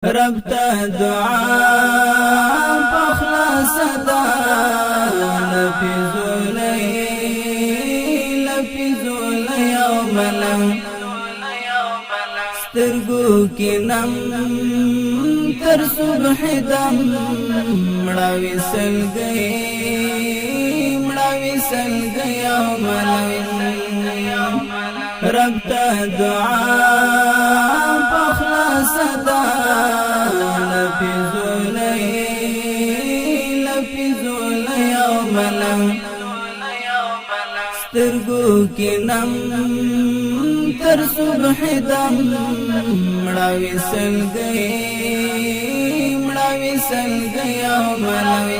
رب ته دعا بخلاص دا لفظولی او ملنگ سترگو کی نم تر صبح دم مڑاوی سل گئی او ملنگ رب ته دعا بخلاص دا لفظولی او ملنگ سترگو کی نم تر صبح دم مڑاوی سل گئی او ملنگ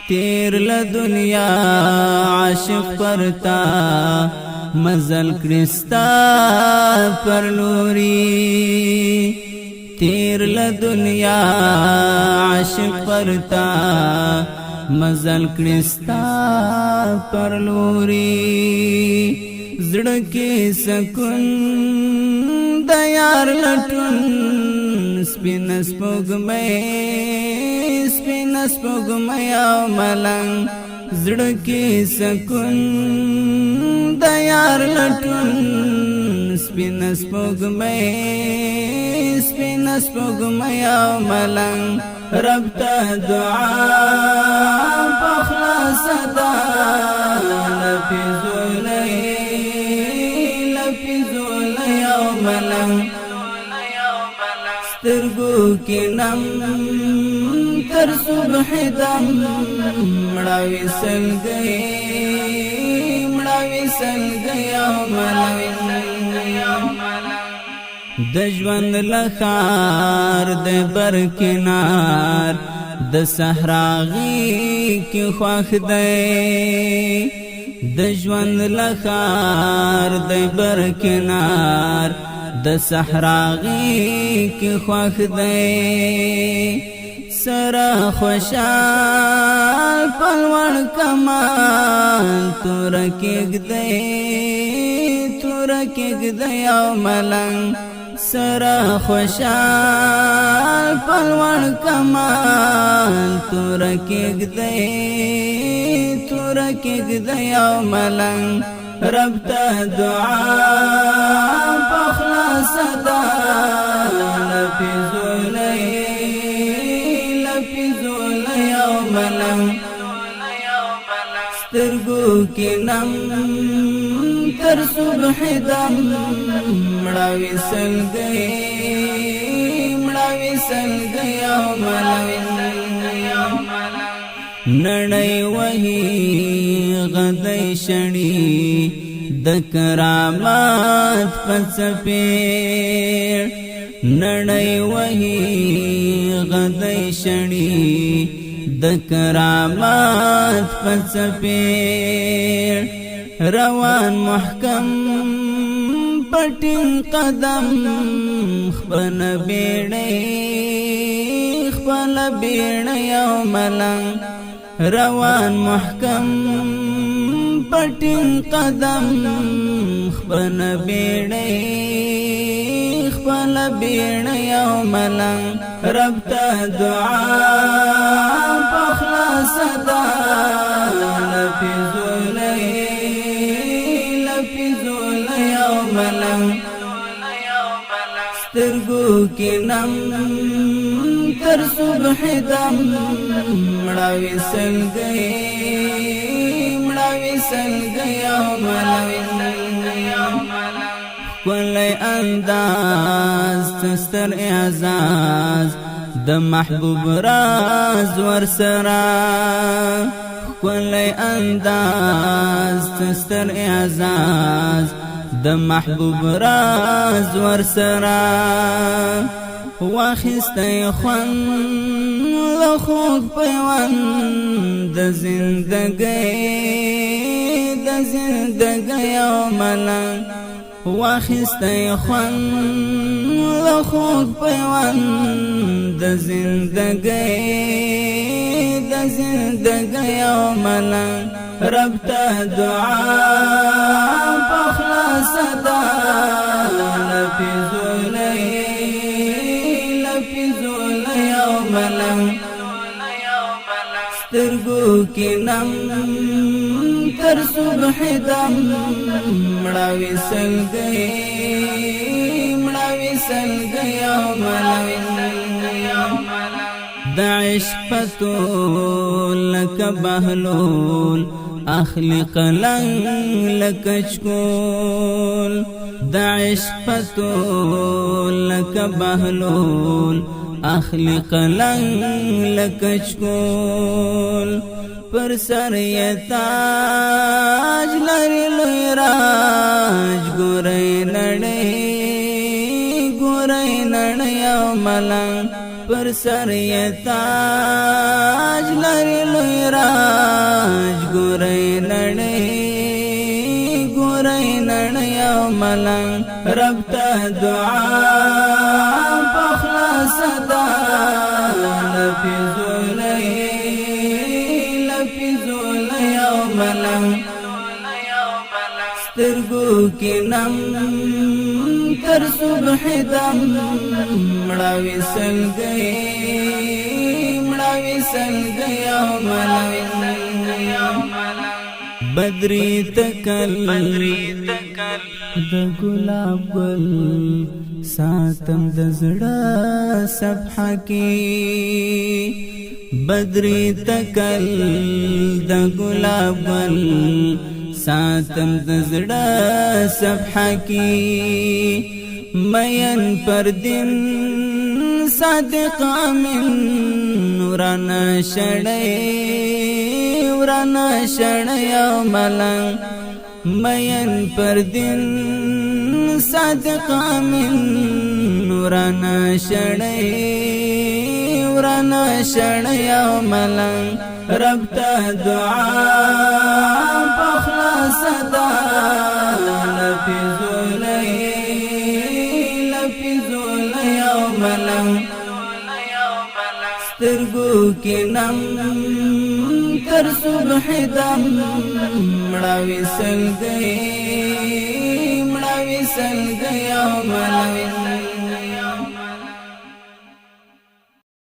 تیر لدنیا عاشق پرتا مزل کرستا پر لوری تیر لدنیا عاشق پرتا مزل کرستا پر لوری زڑکی سکن دیار لٹن سپین سپوگمئی او ملنگ زڑکی سکن دیار لٹن سپین سپوگمئی او ملنگ رب ته دعا بخلاص دا لفظولی او ملنگ سترگو کی نم تر صبح دم مڑاوی سل گئی او ملنگ دجوند لخار د برکنار د صحراغی کی خواخ دی دجوند لخار د برکنار د صحراغی کی خواخ دی سرا خوشال پلوڑ کمال تورکیگ دی او ملنگ سرا خوشال پلوڑ کمال تورکیگ دی او ملنگ رب ته دعا بخلاص دا لفظولی او ملنگ سترگو کی نم تر صبح دم مڑاوی سل گئی او ملنگ نڑی وحی غدی شڑی د کرامات پڅپیر نڑی وحی غدی شڑی د کرامات پڅپیر روان محکم پټین قدم خپل بیړی او ملنگ روان محکم پټین قدم خپل بیړی او ملنگ رب ته دعا بخلاص دا لفظولی او ملنگ سترگو کی نم تر صبح دم مڑاوی سل گئی او ملنگ کلی انداز تستر اعزاز د محبوب راز ورسرا کلی انداز تستر اعزاز د محبوب راز ورسرا واخستی خوان لخوک پیوان د زندگی او ملنگ واخستی خوان لخوک پیوان د زندگی او ملنگ رب ته دعا بخلاص دا لفظولی ملنګ سترګو کې نم تر صبح دم مړاوي سلګي یو ملنګ د عشق پتول لکه بهلول اخلی قلنگ لکچکول د عشق پتول لکه بهلول اخلی قلنگ لکچکول پر سر یتاج لری لوی راج ګورای نړۍ یو ملنګ پر سر یتاج لری لوی راج ګورای نړۍ یو ملنګ رب ته دعا پخلاص صدا لپیزول یو ملنګ سترګو کې نم تر صبح دم مړاوي سلګي یو ملنګ بدري تکل د ګلاب ګل ساتم د زړه صفحه کې بدري تکل د ګلاب ګل ساتم د زړه صفحه کې مین پر دین صادق امین ورانه شړې او ملنګ مین پر دین صادق امین ورانه شړې او ملنګ رب ته دعا پخلاص صدا لپیزول یو ملنګ سترګو کې نم تر صبح دم مړاوي سلګي یو ملنګ